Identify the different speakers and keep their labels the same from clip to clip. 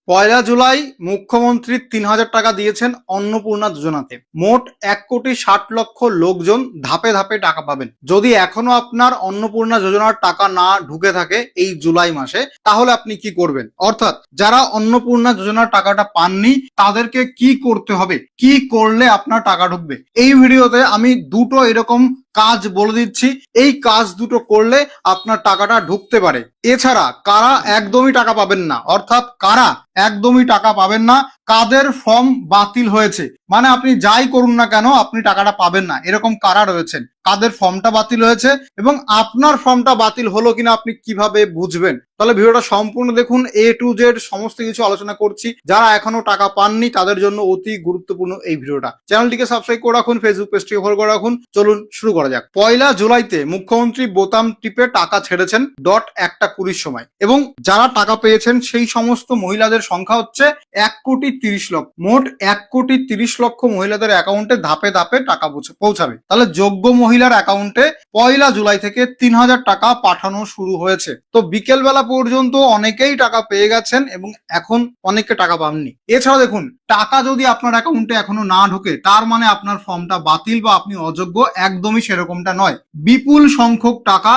Speaker 1: পয়লা জুলাই মুখ্যমন্ত্রী ৩,০০০ টাকা দিয়েছেন অন্নপূর্ণা যোজনাতে। মোট ১,৬০,০০,০০০ লোকজন ধাপে ধাপে টাকা পাবেন। যদি এখনো আপনার অন্নপূর্ণা যোজনার টাকা না ঢুকে থাকে এই জুলাই মাসে, তাহলে আপনি কি করবেন? অর্থাৎ যারা অন্নপূর্ণা যোজনার টাকাটা পাননি তাদেরকে কি করতে হবে, কি করলে আপনার টাকা ঢুকবে, এই ভিডিওতে আমি দুটো এরকম কাজ বলে দিচ্ছি। এই কাজ দুটো করলে আপনার টাকাটা ঢুকতে পারে। এছাড়া কারা একদমই টাকা পাবেন না, অর্থাৎ কারা একদমই টাকা পাবেন না, কাদের ফর্ম বাতিল হয়েছে, মানে আপনি যাই করুন না কেন আপনি টাকাটা পাবেন না, এরকম কারা রয়েছেন, কাদের ফর্মটা বাতিল হয়েছে এবং আপনার ফর্মটা বাতিল হলো কিনা আপনি কিভাবে বুঝবেন। তাহলে ভিডিওটা সম্পূর্ণ দেখুন, A to Z সমস্ত কিছু আলোচনা করছি। যারা এখনো টাকা পাননি তাদের জন্য অতি গুরুত্বপূর্ণ এই ভিডিওটা। চ্যানেলটিকে সাবস্ক্রাইব করে রাখুন, ফেসবুক পেজটিকে ফলো করে রাখুন। চলুন শুরু করা যাক। পয়লা জুলাইতে মুখ্যমন্ত্রী বোতাম টিপে টাকা ছেড়েছেন 1:20 সময়, এবং যারা টাকা পেয়েছেন সেই সমস্ত মহিলাদের সংখ্যা হচ্ছে 1,30,00,000। মোট 1,30,00,000 মহিলাদের অ্যাকাউন্টে ধাপে ধাপে টাকা পৌঁছাবে। তাহলে যোগ্য মহিলার অ্যাকাউন্টে পয়লা জুলাই থেকে ৩,০০০ টাকা পাঠানো শুরু হয়েছে। তো বিকেল বেলা পর্যন্ত অনেকেই টাকা পেয়ে গেছেন এবং এখন অনেকে টাকা পাননি। এছাড়া দেখুন, টাকা যদি আপনার অ্যাকাউন্টে এখনো না ঢোকে তার মানে আপনার ফর্মটা বাতিল বা আপনি অযোগ্য, একদমই সেরকমটা নয়। বিপুল সংখ্যক টাকা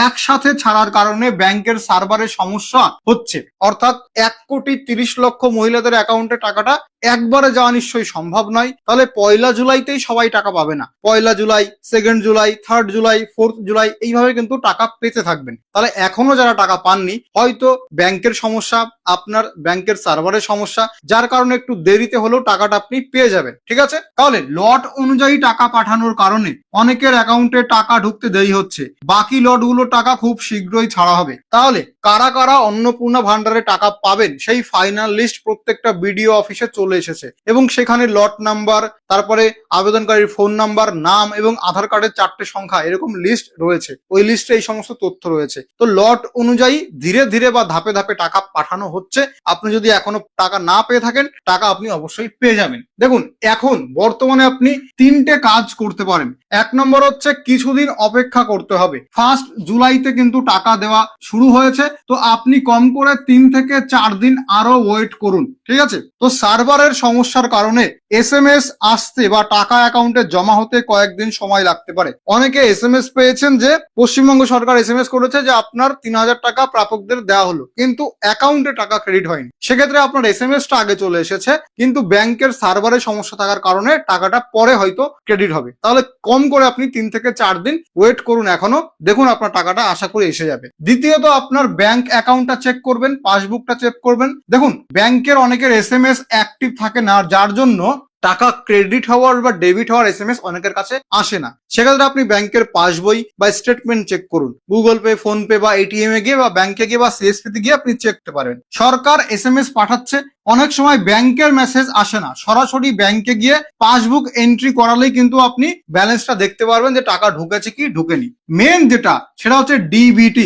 Speaker 1: একসাথে ছাড়ার কারণে ব্যাংকের সার্ভারের সমস্যা হচ্ছে, অর্থাৎ 1,30,00,000 মহিলাদের অ্যাকাউন্টে টাকাটা একবারে যাওয়া নিশ্চয়ই সম্ভব নয়। তাহলে পয়লা জুলাইতেই সবাই টাকা পাবে না। পয়লা July, 2nd July, 3rd July, 4th July এইভাবে কিন্তু টাকা পেতে থাকবেন। তাহলে এখনো যারা টাকা পাননি, হয়তো ব্যাংকের সমস্যা, আপনার ব্যাংকের সার্ভারের সমস্যা, যার কারণে একটু দেরিতে হলেও টাকাটা আপনি পেয়ে যাবেন। ঠিক আছে, তাহলে লট অনুযায়ী টাকা পাঠানোর কারণে অনেকের অ্যাকাউন্টে টাকা ঢুকতে দেরি হচ্ছে, বাকি লটগুলো টাকা খুব শীঘ্রই ছাড়া হবে। তাহলে কারা কারা অন্নপূর্ণা ভান্ডারে টাকা পাবেন সেই ফাইনাল লিস্ট প্রত্যেকটা বিডিও অফিসে চলে এসেছে, এবং সেখানে লট নাম্বার, তারপরে আবেদনকারীর ফোন নাম্বার, নাম এবং আধার কার্ডের 4টে সংখ্যা এরকম লিস্ট রয়েছে। ওই লিস্টে এই সমস্ত তথ্য রয়েছে। তো লট অনুযায়ী ধীরে ধীরে বা ধাপে ধাপে টাকা পাঠানো হচ্ছে। আপনি যদি এখনো টাকা না পেয়ে থাকেন, টাকা আপনি অবশ্যই পেয়ে যাবেন। দেখুন, এখন বর্তমানে আপনি 3টে কাজ করতে পারেন। 1 নম্বর হচ্ছে কিছুদিন অপেক্ষা করতে হবে। 1 জুলাইতে কিন্তু টাকা দেওয়া শুরু হয়েছে, তো আপনি কম করে 3 থেকে 4 দিন আরো ওয়েট করুন। ঠিক আছে, তো সার্ভারের সমস্যার কারণে SMS আসতে বা টাকা অ্যাকাউন্টে জমা হতে কয়েকদিন সময় লাগতে পারে। অনেকে SMS পেয়েছেন যে পশ্চিমবঙ্গ সরকার SMS করেছে যে আপনার ৩,০০০ টাকা প্রাপকদের দেওয়া হলো, কিন্তু অ্যাকাউন্টে টাকা ক্রেডিট হয়নি। সেক্ষেত্রে আপনার SMS-টা আগে চলে এসেছে, কিন্তু ব্যাংকের সার্ভারের সমস্যা থাকার কারণে টাকাটা পরে হয়তো ক্রেডিট হবে। তাহলে কম করে আপনি 3 থেকে 4 দিন ওয়েট করুন এখনো, দেখুন আপনার টাকাটা আশা করি এসে যাবে। দ্বিতীয়ত, আপনার ব্যাংক অ্যাকাউন্টটা চেক করবেন, পাসবুকটা চেক করবেন। দেখুন, ব্যাংকের অনেকের SMS অ্যাক্টিভ থাকে না, যার জন্য টাকা ক্রেডিট হওয়ার বা ডেবিট হওয়ার SMS অনেকের কাছে আসে না। সেক্ষেত্রে আপনি ব্যাংকের পাসবই বা স্টেটমেন্ট চেক করুন। গুগল পে, ফোন পে বা ATM-এ গিয়ে বা ব্যাংকে গিয়ে বা CSP-তে গিয়ে আপনি চেক করতে পারেন। সরকার SMS পাঠাচ্ছে, অনেক সময় ব্যাংকের মেসেজ আসে না, সরাসরি ব্যাংকে গিয়ে পাসবুক এন্ট্রি করালেই কিন্তু আপনি ব্যালেন্সটা দেখতে পারবেন যে টাকা ঢুকেছে কি ঢুকেনি। মেন যেটা সেটা হচ্ছে DBT।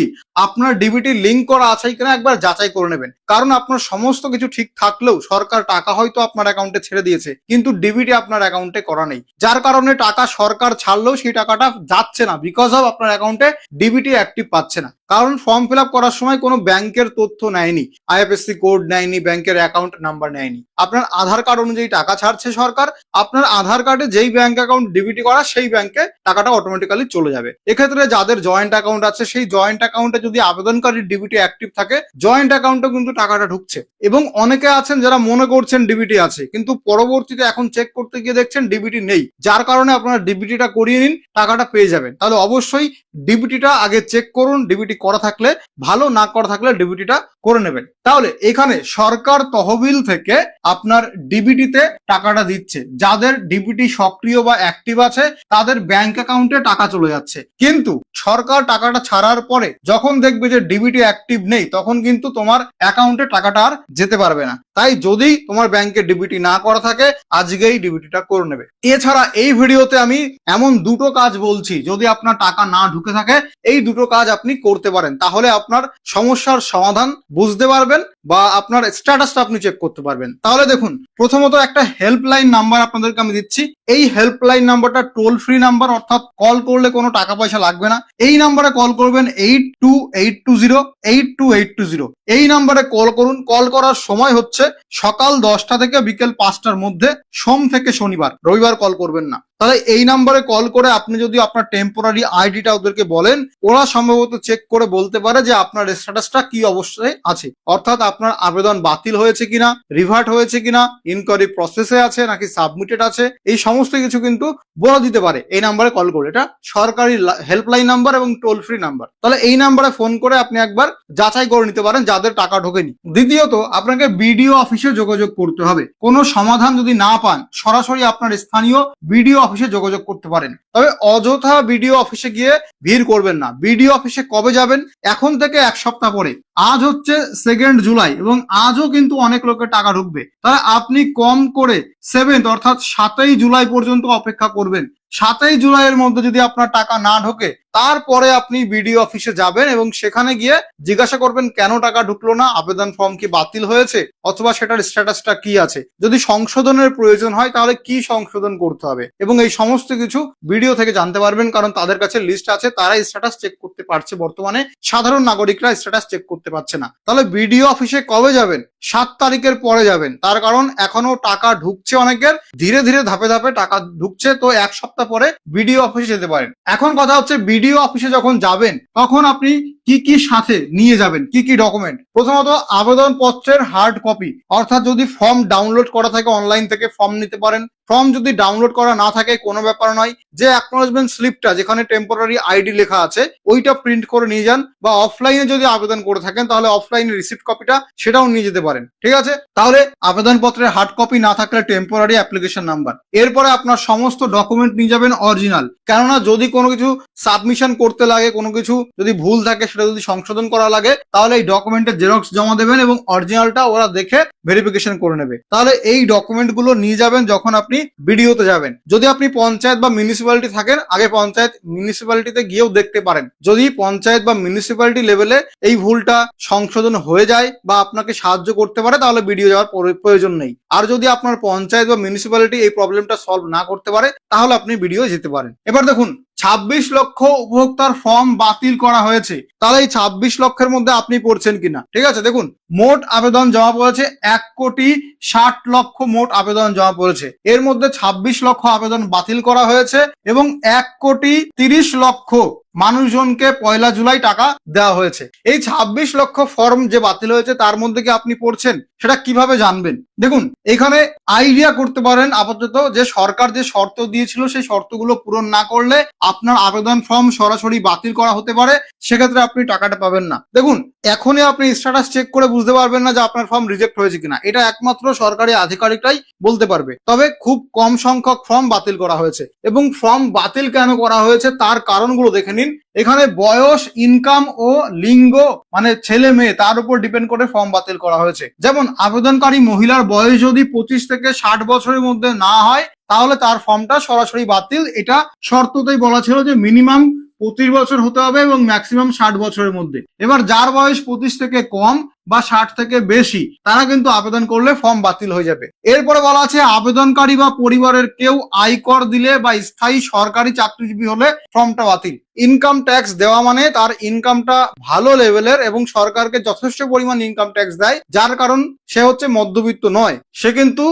Speaker 1: আপনার DBT লিঙ্ক করা আছে কিনা একবার যাচাই করে নেবেন, কারণ আপনার সমস্ত কিছু ঠিক থাকলেও সরকার টাকা হয়তো আপনার অ্যাকাউন্টে ছেড়ে দিয়েছে, কিন্তু DBT আপনার অ্যাকাউন্টে করা নেই, যার কারণে টাকা সরকার ছাড়লেও সেই টাকাটা যাচ্ছে না, বিকজ অফ আপনার অ্যাকাউন্টে DBT অ্যাক্টিভ পাচ্ছে না। কারণ ফর্ম ফিল আপ করার সময় কোনো ব্যাংকের তথ্য নেয়নি, IFSC কোড নেয়নি, ব্যাংকের অ্যাকাউন্ট নাম্বার নেয়নি। আপনার আধার কার্ড অনুযায়ী টাকা ছাড়ছে সরকার, আপনার আধার কার্ডে যেই ব্যাংক অ্যাকাউন্ট DBT করা সেই ব্যাংকে টাকাটা অটোমেটিক্যালি চলে যাবে। এক্ষেত্রে যাদের জয়েন্ট অ্যাকাউন্ট আছে সেই জয়েন্ট অ্যাকাউন্টে যদি আবেদনকারীর DBT অ্যাক্টিভ থাকে, জয়েন্ট অ্যাকাউন্টে কিন্তু টাকাটা ঢুকছে। এবং অনেকে আছেন যারা মনে করছেন DBT আছে, কিন্তু পরবর্তীতে এখন চেক করতে গিয়ে দেখছেন DBT নেই, যার কারণে আপনারা DBTটা করিয়ে নিন, টাকাটা পেয়ে যাবেন। তাহলে অবশ্যই DBTটা আগে চেক করুন, DBT করা থাকলে ভালো, না করা থাকলে DBTটা করে নেবেন। তাহলে এখানে সরকার তহবিল থেকে আপনার DBT-তে টাকাটা দিচ্ছে, যাদের DBT সক্রিয় বা অ্যাক্টিভ আছে তাদের ব্যাংক অ্যাকাউন্টে টাকা চলে যাচ্ছে। কিন্তু সরকার টাকাটা ছাড়ার পরে যখন দেখবে যে DBT অ্যাক্টিভ নেই, তখন কিন্তু তোমার অ্যাকাউন্টে টাকাটা আর যেতে পারবে না। তাই যদি তোমার ব্যাংকে DBT না করা থাকে, আজকেই DBTটা করে নেবে। এছাড়া এই ভিডিওতে আমি এমন দুটো কাজ বলছি, যদি আপনার টাকা না ঢুকে থাকে এই দুটো কাজ আপনি করতে পারেন, তাহলে আপনার সমস্যার সমাধান বুঝতে পারবেন পারবেন বা আপনার স্ট্যাটাসটা আপনি চেক করতে পারবেন। তাহলে দেখুন, প্রথমত একটা হেল্পলাইন নাম্বার আপনাদেরকে আমি দিচ্ছি। এই হেল্পলাইন নাম্বারটা টোল ফ্রি নাম্বার, অর্থাৎ কল করলে কোনো টাকা পয়সা লাগবে না। এই নাম্বারে কল করবেন 8282082820। এই নাম্বারে কল করুন। কল করার সময় হচ্ছে সকাল 10টা থেকে বিকেল 5টার মধ্যে, সোম থেকে শনিবার, রবিবার কল করবেন না। তাহলে এই নাম্বারে কল করে আপনি যদি আপনার টেম্পোরারি আইডিটা ওদেরকে বলেন, ওরা সম্ভবত চেক করে বলতে পারে যে আপনার স্ট্যাটাসটা কি অবস্থায় আছে, অর্থাৎ আপনার আবেদন বাতিল হয়েছে কিনা, রিভার্ট হয়েছে কিনা, ইনকোয়ারি প্রসেসে আছে নাকি সাবমিটেড আছে, এই সমস্ত কিছু কিন্তু বলে দিতে পারে এই নাম্বারে কল করে। এটা সরকারি হেল্পলাইন নাম্বার এবং টোল ফ্রি নাম্বার। তাহলে এই নাম্বারে ফোন করে আপনি একবার যাচাই করে নিতে পারেন যাদের টাকা ঢোকেনি। দ্বিতীয়ত, আপনাকে বিডিও অফিসে যোগাযোগ করতে হবে। কোনো সমাধান যদি না পান, সরাসরি আপনার স্থানীয় বিডিও অফিসে যোগাযোগ করতে পারেন। তবে অযথা বিডিও অফিসে গিয়ে ভিড় করবেন না। বিডিও অফিসে কবে যাবেন? এখন থেকে 1 সপ্তাহ পরে। আজ হচ্ছে 2 জুলাই এবং আজও কিন্তু অনেক লোকের টাকা ঢুকবে। তাহলে আপনি কম করে 7 অর্থাৎ 7ই জুলাই পর্যন্ত অপেক্ষা করবেন। 7ই জুলাইয়ের মধ্যে যদি আপনার টাকা না ঢোকে, তারপরে আপনি বিডিও অফিসে যাবেন এবং সেখানে গিয়ে জিজ্ঞাসা করবেন কেন টাকা ঢুকলো না, আবেদন ফর্ম কি বাতিল হয়েছে, অথবা সেটার স্ট্যাটাসটা কি আছে। যদি সংশোধনের প্রয়োজন হয় তাহলে কি সংশোধন করতে হবে, এবং এই সমস্ত কিছু ভিডিও থেকে জানতে পারবেন, কারণ তাদের কাছে লিস্ট আছে, তারা স্ট্যাটাস চেক করতে পারছে। বর্তমানে সাধারণ নাগরিকরা স্ট্যাটাস চেক করতে পারছে না। তাহলে বিডিও অফিসে কবে যাবেন? 7 তারিখের পরে যাবেন। তার কারণ এখনো টাকা ঢুকছে অনেকের, ধীরে ধীরে ধাপে ধাপে টাকা ঢুকছে। তো 1 সপ্তাহ পরে বিডিও অফিসে যেতে পারেন। এখন কথা হচ্ছে, বিডিও অফিসে যখন যাবেন তখন আপনি কি কি সাথে নিয়ে যাবেন, কি কি ডকুমেন্ট। প্রথমত, আবেদন পত্রের হার্ড কপি, অর্থাৎ যদি ফর্ম ডাউনলোড করা থাকে অনলাইন থেকে ফর্ম নিতে পারেন। ফর্ম যদি ডাউনলোড করা না থাকে কোনো ব্যাপার নয়, যে অ্যাকনোলেজমেন্ট স্লিপটা যেখানে টেম্পোরারি আইডি লেখা আছে ওইটা প্রিন্ট করে নিয়ে যান, বা অফলাইনে যদি আবেদন করে থাকেন তাহলে অফলাইনে রিসিপ্ট কপিটা সেটাও নিয়ে যেতে পারেন। ঠিক আছে? তাহলে আবেদন পত্রের হার্ড কপি না থাকলে টেম্পোরারি অ্যাপ্লিকেশন নাম্বার। এরপরে আপনার সমস্ত ডকুমেন্ট নিয়ে যাবেন অরিজিনাল, কেননা যদি কোনো কিছু সাবমিশন করতে লাগে, কোনো কিছু যদি ভুল থাকে সেটা যদি সংশোধন করা লাগে, তাহলে এই ডকুমেন্টের জেরক্স জমা দেবেন এবং অরিজিনালটা ওরা দেখে ভেরিফিকেশন করে নেবে। তাহলে এই ডকুমেন্ট গুলো নিয়ে যাবেন যখন আপনি বিডিওতে যাবেন। যদি আপনি পঞ্চায়েত বা মিউনিসিপ্যালিটি থাকেন, আগে পঞ্চায়েত মিউনিসিপ্যালিটিতে গিয়েও দেখতে পারেন। যদি পঞ্চায়েত বা মিউনিসিপ্যালিটি লেভেলে এই ভুলটা সংশোধন হয়ে যায় বা আপনাকে সাহায্য করতে পারে, তাহলে বিডিও যাওয়ার প্রয়োজন নেই। আর যদি আপনার পঞ্চায়েত বা মিউনিসিপ্যালিটি এই প্রবলেমটা সলভ না করতে পারে, তাহলে আপনি বিডিও যেতে পারেন। এবার দেখুন, 26 লক্ষ উপভোক্তার ফর্ম বাতিল করা হয়েছে। তাহলে এই 26 লক্ষের মধ্যে আপনি পড়ছেন কিনা। ঠিক আছে? দেখুন, মোট আবেদন জমা পড়েছে 1,60,00,000 মোট আবেদন জমা পড়েছে। এর মধ্যে 26 লক্ষ আবেদন বাতিল করা হয়েছে এবং 1,30,00,000 মানুষজনকে 1 জুলাই টাকা দেওয়া হয়েছে। এই 26 লক্ষ ফর্ম যে বাতিল হয়েছে তার মধ্যে কি আপনি পড়ছেন, সেটা কিভাবে জানবেন? দেখুন, এখানে আইডিয়া করতে পারেন আপাতত যে সরকার যে শর্ত দিয়েছিল সেই শর্তগুলো পূরণ না করলে আপনার আবেদন ফর্ম সরাসরি বাতিল করা হতে পারে, সেক্ষেত্রে আপনি টাকাটা পাবেন না। দেখুন, এখনই আপনি স্ট্যাটাস চেক করে বুঝতে পারবেন না যে আপনার ফর্ম রিজেক্ট হয়েছে কিনা, এটা একমাত্র সরকারি আধিকারিকরাই বলতে পারবে। তবে খুব কম সংখ্যক ফর্ম বাতিল করা হয়েছে, এবং ফর্ম বাতিল কেন করা হয়েছে তার কারণগুলো দেখে নিন। এখানে বয়স, ইনকাম ও লিঙ্গ, মানে ছেলে মেয়ে, তার উপর ডিপেন্ড করে ফর্ম বাতিল করা হয়েছে। যেমন আবেদনকারী মহিলার বয়স যদি 25 থেকে 60 বছরের মধ্যে না হয়, তাহলে তার ফর্মটা সরাসরি বাতিল। এটা শর্ততেই বলা ছিল যে মিনিমাম 25 বছর হতে হবে এবং ম্যাক্সিমাম 60 বছরের মধ্যে। এবার যার বয়স 25 থেকে কম বা 60 থেকে বেশি, তারা কিন্তু আবেদন করলে ফর্ম বাতিল হয়ে যাবে। এরপরে বলা আছে, আবেদনকারী বা পরিবারের কেউ আয়কর দিলে বা স্থায়ী সরকারি চাকরিজীবী হলে ফর্মটা বাতিল। ইনকাম ট্যাক্স দেওয়া মানে তার ইনকামটা ভালো লেভেলের এবং সরকারকে যথেষ্ট পরিমাণ ইনকাম ট্যাক্স দেয়, যার কারণ সে হচ্ছে মধ্যবিত্ত নয়, সে কিন্তু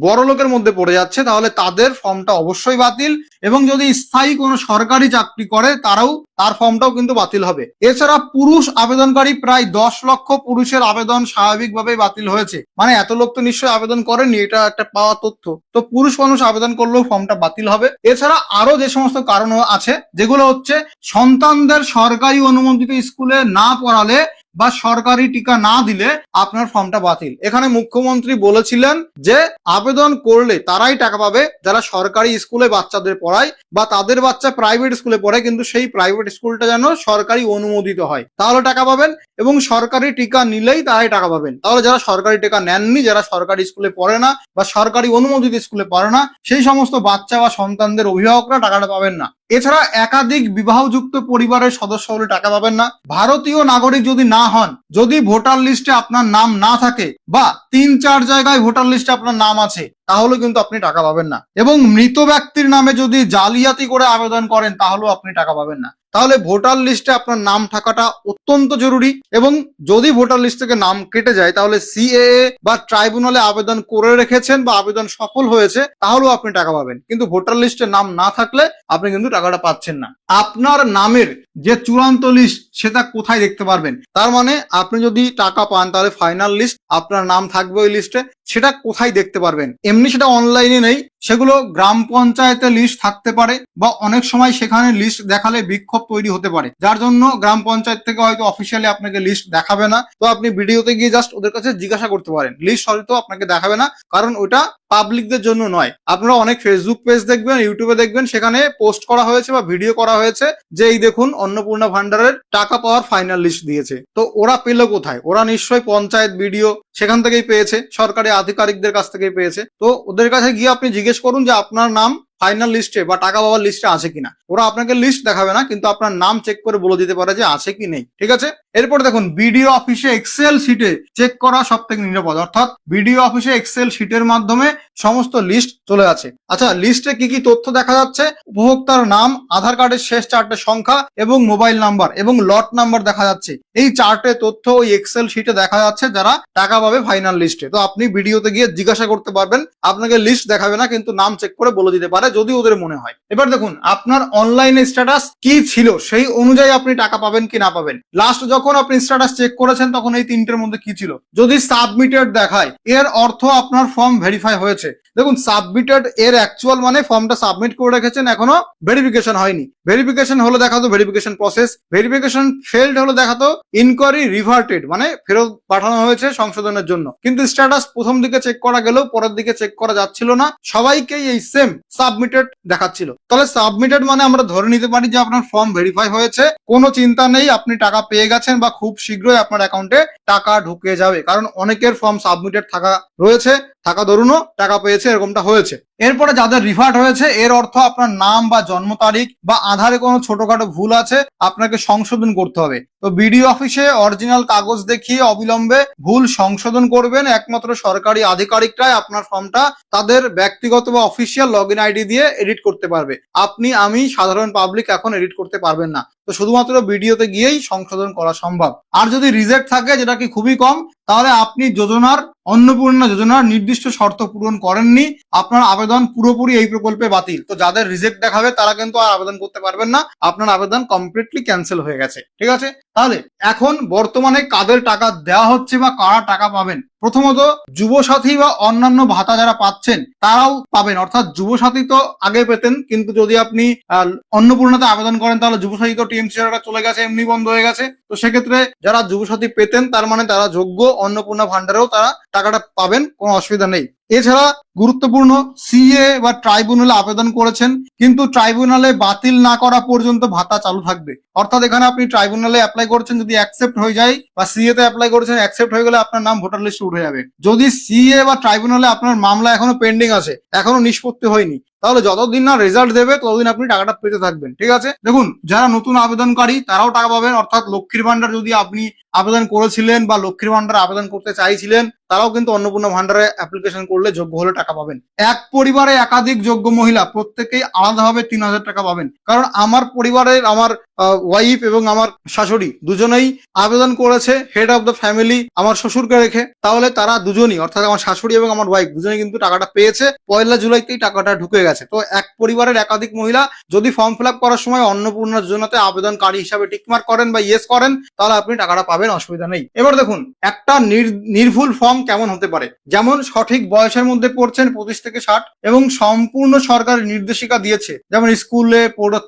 Speaker 1: বড় লোকের মধ্যে পড়ে যাচ্ছে, তাহলে তাদের ফর্মটা অবশ্যই বাতিল। এবং যদি স্থায়ী কোনো সরকারি চাকরি করে তার ফর্মটাও কিন্তু বাতিল হবে। এছাড়া পুরুষ আবেদনকারী প্রায় 10 লক্ষ পুরুষের আবেদন স্বাভাবিকভাবেই বাতিল হয়েছে। মানে এত লোক তো নিশ্চয়ই আবেদন করেনি, এটা একটা পাওয়া তথ্য। তো পুরুষ মানুষ আবেদন করলেও ফর্মটা বাতিল হবে। এছাড়া আরো যে সমস্ত কারণ আছে, যেগুলো হচ্ছে সন্তানদের সরকারি অনুমোদিত স্কুলে না পড়ালে বা সরকারি টিকা না দিলে আপনার ফর্মটা বাতিল। এখানে মুখ্যমন্ত্রী বলেছিলেন যে আবেদন করলে তারাই টাকা পাবে যারা সরকারি স্কুলে বাচ্চাদের পড়ায় বা তাদের বাচ্চা প্রাইভেট স্কুলে পড়ে, কিন্তু সেই প্রাইভেট স্কুলটা যেন সরকারি অনুমোদিত হয়, তাহলে টাকা পাবেন। এবং সরকারি টিকা নিলেই তারাই টাকা পাবেন। তাহলে যারা সরকারি টিকা নেননি, যারা সরকারি স্কুলে পড়ে না বা সরকারি অনুমোদিত স্কুলে পড়ে না, সেই সমস্ত বাচ্চা বা সন্তানদের অভিভাবকরা টাকাটা পাবেন না। এছাড়া একাধিক বিবাহযুক্ত পরিবারের সদস্য হলে টাকা পাবেন না। ভারতীয় নাগরিক যদি না হন, যদি ভোটার লিস্টে আপনার নাম না থাকে বা 3-4 জায়গায় ভোটার লিস্টে আপনার নাম আছে, তাহলে কিন্তু আপনি টাকা পাবেন না। এবং মৃত ব্যক্তির নামে যদি জালিয়াতি করে আবেদন করেন, তাহলেও আপনি টাকা পাবেন না। তাহলে ভোটার লিস্টে আপনার নাম থাকাটা অত্যন্ত জরুরি। এবং যদি ভোটার লিস্ট থেকে নাম কেটে যায়, তাহলে সিএএ বা ট্রাইব্যুনালে আবেদন করে রেখেছেন বা আবেদন সফল হয়েছে, তাহলেও আপনি টাকা পাবেন। কিন্তু ভোটার লিস্টে নাম না থাকলে আপনি কিন্তু টাকাটা পাচ্ছেন না। আপনার নামের যে চূড়ান্ত লিস্ট, সেটা কোথায় দেখতে পারবেন? তার মানে আপনি যদি টাকা পান, তাহলে ফাইনাল লিস্ট আপনার নাম থাকবে ওই লিস্টে, সেটা কোথায় দেখতে পারবেন? এমনি সেটা অনলাইনে নেই, সেগুলো গ্রাম পঞ্চায়েতে লিস্ট থাকতে পারে বা অনেক সময় সেখানে লিস্ট দেখালে বিক্ষোভ তৈরি হতে পারে, যার জন্য গ্রাম পঞ্চায়েত থেকে হয়তো অফিসিয়ালি আপনাকে লিস্ট দেখাবে না। তো আপনি ভিডিওতে গিয়ে জাস্ট ওদের কাছে জিজ্ঞাসা করতে পারেন, লিস্ট হয়তো আপনাকে দেখাবে না, কারণ ওটা পাবলিকদের জন্য নয়। আপনারা অনেক ফেসবুক পেজ দেখবেন, ইউটিউবে দেখবেন, সেখানে পোস্ট করা হয়েছে বা ভিডিও করা হয়েছে যে এই দেখুন অন্নপূর্ণা ভান্ডারের টাকা পাওয়ার ফাইনাল লিস্ট দিয়েছে। তো ওরা পেলো কোথায়? ওরা নিশ্চয়ই পঞ্চায়েত ভিডিও সেখান থেকেই পেয়েছে, সরকারি আধিকারিকদের কাছ থেকেই পেয়েছে। তো ওদের কাছে গিয়ে আপনি জিজ্ঞেস করুন যে আপনার নাম ফাইনাল লিস্টে বা টাকা পাওয়ার লিস্টে আছে কিনা। ওরা আপনাকে লিস্ট দেখাবে না, কিন্তু আপনার নাম চেক করে বলে দিতে পারে যে আছে কি নেই। ঠিক আছে। এরপর দেখুন, বিডিও অফিসে এক্সেল শিটে চেক করা সব থেকে নিরাপদ। অর্থাৎ বিডিও অফিসে এক্সেল শিটের মাধ্যমে সমস্ত লিস্ট চলে আছে। আচ্ছা, লিস্টে কি কি তথ্য দেখা যাচ্ছে? উপভোক্তার নাম, আধার কার্ডের শেষ 4টে সংখ্যা এবং মোবাইল নাম্বার এবং লট নাম্বার দেখা যাচ্ছে। এই 4টে তথ্য ওই এক্সেল শিটে দেখা যাচ্ছে যারা টাকা পাবে ফাইনাল লিস্টে। তো আপনি ভিডিওতে গিয়ে জিজ্ঞাসা করতে পারবেন, আপনাকে লিস্ট দেখাবে না, কিন্তু নাম চেক করে বলে দিতে পারে যদি ওদের মনে হয়। এবার দেখুন, আপনার অনলাইনে স্ট্যাটাস কি ছিল, সেই অনুযায়ী আপনি টাকা পাবেন কি না পাবেন। লাস্ট যখন আপনি স্ট্যাটাস চেক করেছেন, তখন এই 3টের মধ্যে কি ছিল? যদি সাবমিটেড দেখায়, এর অর্থ আপনার ফর্ম ভেরিফাই হয়েছে। দেখুন, সাবমিটেড এর অ্যাকচুয়াল মানে ফর্মটা সাবমিট করে রেখেছেন, এখনো ভেরিফিকেশন হয়নি। ভেরিফিকেশন হলো দেখাতো ভেরিফিকেশন প্রসেস, ভেরিফিকেশন ফেলড হলো দেখাতো ইনকোয়ারি রিভার্টেড, মানে ফেরত পাঠানো হয়েছে সংশোধনের জন্য। কিন্তু স্ট্যাটাস প্রথম দিকে চেক করা গেলেও পরের দিকে চেক করা যাচ্ছিল না, সবাইকেই এই সেম সাবমিটেড দেখাচ্ছিল। তাহলে সাবমিটেড মানে আমরা ধরে নিতে পারি যে আপনার ফর্ম ভেরিফাই হয়েছে, কোনো চিন্তা নেই, আপনি টাকা পেয়ে গেছেন বা খুব শীঘ্রই আপনার অ্যাকাউন্টে টাকা ঢুকে যাবে। কারণ অনেকের ফর্ম সাবমিটেড থাকা রয়েছে, টাকা দরুনও টাকা পেয়েছে, এরকমটা হয়েছে। এরপরে যাদের রিভার্ট হয়েছে, এর অর্থ আপনার নাম বা জন্ম তারিখ বা আধারে কোনো ছোটখাটো ভুল আছে, আপনাকে সংশোধন করতে হবে। তো বিডিও অফিসে অরিজিনাল কাগজ দেখিয়ে অবিলম্বে ভুল সংশোধন করবেন। একমাত্র সরকারি আধিকারিকরাই আপনার ফর্মটা তাদের ব্যক্তিগত বা অফিসিয়াল লগ ইন আইডি দিয়ে এডিট করতে পারবে। আপনি, আমি, সাধারণ পাবলিক এখন এডিট করতে পারবেন না। তো শুধুমাত্র ভিডিওতে গিয়েই সংশোধন করা সম্ভব। আর যদি রিজেক্ট থাকে, যেটা কি খুবই কম, তাহলে আপনি যোজনার, অন্নপূর্ণা যোজনার নির্দিষ্ট শর্ত পূরণ করেননি, আপনার আবেদন পুরোপুরি এই প্রকল্পে বাতিল। তো যাদের রিজেক্ট দেখাবে তারা কিন্তু আর আবেদন করতে পারবেন না, আপনার আবেদন কমপ্লিটলি ক্যান্সেল হয়ে গেছে। ঠিক আছে। তাহলে এখন বর্তমানে কাদের টাকা দেওয়া হচ্ছে বা কারা টাকা পাবেন? প্রথমত, যুবসাথী বা অন্যান্য ভাতা যারা পাচ্ছেন তারাও পাবেন। অর্থাৎ যুবসাথী তো আগে পেতেন, কিন্তু যদি আপনি অন্নপূর্ণাতে আবেদন করেন, তাহলে যুবসাথী তো টিএমসি চলে গেছে, এমনি বন্ধ হয়ে গেছে। তো সেক্ষেত্রে যারা যুবসাথী পেতেন, তার মানে তারা যোগ্য, অন্নপূর্ণা ভান্ডারেও তারা টাকাটা পাবেন, কোনো অসুবিধা নেই। এছাড়া গুরুত্বপূর্ণ, সিএ বা ট্রাইব্যুনালে আবেদন করেছেন, কিন্তু ট্রাইব্যুনালে বাতিল না করা পর্যন্ত ভাতা চালু থাকবে। অর্থাৎ এখানে আপনি ট্রাইব্যুনালে অ্যাপ্লাই করেছেন, যদি অ্যাকসেপ্ট হয়ে যায়, বা সিএ তে অ্যাপ্লাই করেছেন, অ্যাকসেপ্ট হয়ে গেলে আপনার নাম ভোটার লিস্টে উঠে যাবে। যদি সিএ বা ট্রাইব্যুনালে আপনার মামলা এখনো পেন্ডিং আছে, এখনো নিষ্পত্তি হয়নি, তাহলে যতদিন না রেজাল্ট দেবে ততদিন আপনি টাকাটা পেতে থাকবেন। ঠিক আছে। দেখুন, যারা নতুন আবেদনকারী তারাও টাকা পাবেন। অর্থাৎ লক্ষ্মীর ভান্ডার যদি আপনি আবেদন করেছিলেন বা লক্ষ্মীর ভান্ডারে আবেদন করতে চাইছিলেন, তারাও কিন্তু অন্নপূর্ণা ভান্ডারে অ্যাপ্লিকেশন করলে যোগ্য হলে টাকা পাবেন। এক পরিবারে একাধিক যোগ্য মহিলা প্রত্যেকেই আলাদাভাবে 3000 টাকা পাবেন। কারণ আমার পরিবারের, আমার ওয়াইফ এবং আমার শাশুড়ি দুজনেই আবেদন করেছে হেড অফ দ্য ফ্যামিলি আমার শ্বশুরকে রেখে। তাহলে তারা দুজনই, অর্থাৎ আমার শাশুড়ি এবং আমার ওয়াইফ দুজনেই কিন্তু টাকাটা পেয়েছে, 1 জুলাইতেই টাকাটা ঢুকে গেছে। তো এক পরিবারের একাধিক মহিলা যদি ফর্ম ফিল আপ করার সময় অন্নপূর্ণা যোজনাতে আবেদনকারী হিসাবে টিকমার্ক করেন বা ইয়েস করেন, তাহলে আপনি টাকাটা পাবেন, অসুবিধা নেই। এবার দেখুন, একটা নির্ভুল ফর্ম কেমন হতে পারে। যেমন সঠিক বয়সের মধ্যে পড়ছেন 25 থেকে 60 এবং সম্পূর্ণ সরকারি নির্দেশিকা দিয়েছে, যেমন স্কুলে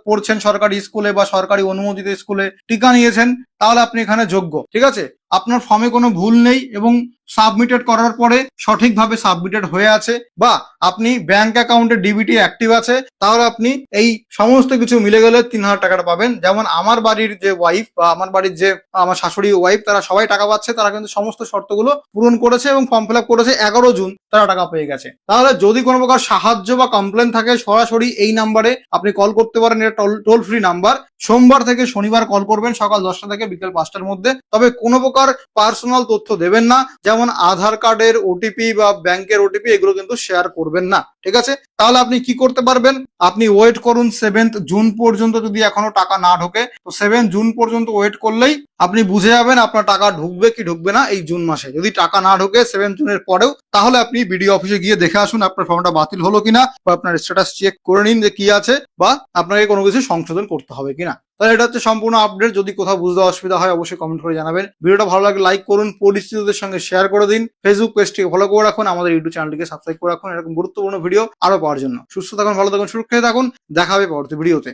Speaker 1: পড়ছেন, সরকারি স্কুলে বা সরকারি অনুমোদিত স্কুলে টিকা নিয়েছেন, তাহলে আপনি এখানে যোগ্য। ঠিক আছে। আপনার ফর্মে কোনো ভুল নেই এবং সাবমিটেড করার পরে সঠিকভাবে সাবমিটেড হয়ে আছে, বা আপনি ব্যাংক অ্যাকাউন্টে ডিবিটি অ্যাক্টিভ আছে, তাহলে আপনি এই সমস্ত কিছু মিলে গেলে 3,000 টাকাটা পাবেন। যেমন আমার বাড়ির যে ওয়াইফ বা আমার বাড়ির যে আমার শাশুড়ি ওয়াইফ, তারা সবাই টাকা পাচ্ছে, তারা কিন্তু সমস্ত শর্তগুলো পূরণ করেছে এবং ফর্ম ফিল আপ করেছে, 11 জুন তারা টাকা পেয়ে গেছে। তাহলে যদি কোনো প্রকার সাহায্য বা কমপ্লেন থাকে সরাসরি এই নাম্বারে আপনি কল করতে পারেন, এটা টোল ফ্রি নাম্বার। সোমবার থেকে শনিবার কল করবেন সকাল 10টা থেকে বিকেল 5টার মধ্যে। তবে কোনো প্রকার পার্সোনাল তথ্য দেবেন না, যেমন আধার কার্ডের ওটিপি বা ব্যাংকের ওটিপি, এগুলো কিন্তু শেয়ার করবেন না, ঠিক আছে? তাহলে আপনি কি করতে পারবেন, আপনি ওয়েট করুন 7 জুন পর্যন্ত। যদি এখনো টাকা না ঢোকে তো 7 জুন পর্যন্ত ওয়েট করলেই আপনি বুঝে যাবেন আপনার টাকা ঢুকবে কি ঢুকবে না এই জুন মাসে। যদি টাকা না ঢোকে 7 জুনের পরেও, তাহলে আপনি বিডিও অফিসে গিয়ে দেখে আসুন আপনার ফর্মটা বাতিল হলো কিনা, বা আপনার স্ট্যাটাস চেক করে নিন যে কি আছে, বা আপনাকে কোনো কিছু সংশোধন করতে হবে কিনা। তাহলে এটা হচ্ছে সম্পূর্ণ আপডেট। যদি কোথাও বুঝতে অসুবিধা হয় অবশ্যই কমেন্ট করে জানাবেন। ভিডিওটা ভালো লাগলে লাইক করুন, পরিচিতদের সঙ্গে শেয়ার করে দিন, ফেসবুক পেজটিকে ফলো করে রাখুন, আমাদের ইউটিউব চ্যানেলটিকে সাবস্ক্রাইব করে রাখুন এরকম গুরুত্বপূর্ণ ভিডিও আরো পাওয়ার জন্য। সুস্থ থাকুন, ভালো থাকুন, সুরক্ষিত থাকুন। দেখা হবে পরবর্তী ভিডিওতে।